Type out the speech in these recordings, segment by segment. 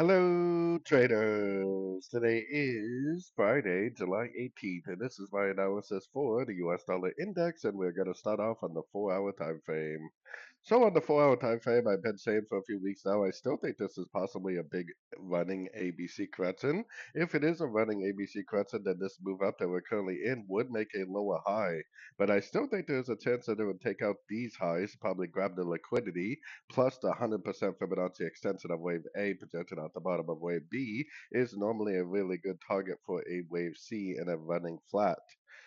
Hello, traders. Today is Friday, July 18th, and this is my analysis for the US dollar index, and we're going to start off on the 4-hour time frame. So on the 4-hour time frame, I've been saying for a few weeks now, I still think this is possibly a big running ABC correction. If it is a running ABC correction, then this move up that we're currently in would make a lower high. But I still think there's a chance that it would take out these highs, probably grab the liquidity, plus the 100% Fibonacci extension of wave A projected out the bottom of wave B is normally a really good target for a wave C in a running flat.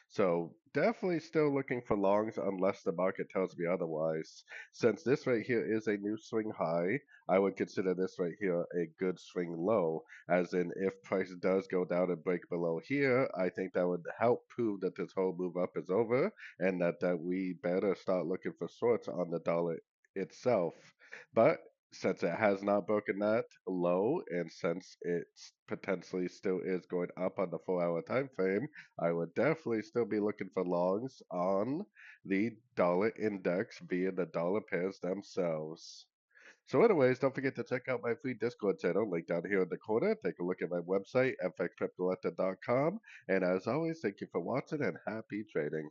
So definitely still looking for longs unless the market tells me otherwise. Since this right here is a new swing high, I would consider this right here a good swing low. As in, if price does go down and break below here, I think that would help prove that this whole move up is over and that we better start looking for shorts on the dollar itself. But since it has not broken that low and since it potentially still is going up on the 4-hour time frame, I would definitely still be looking for longs on the dollar index via the dollar pairs themselves. So anyways, don't forget to check out my free Discord channel, link down here in the corner. Take a look at my website, fxpipcollector.com. And as always, thank you for watching and happy trading.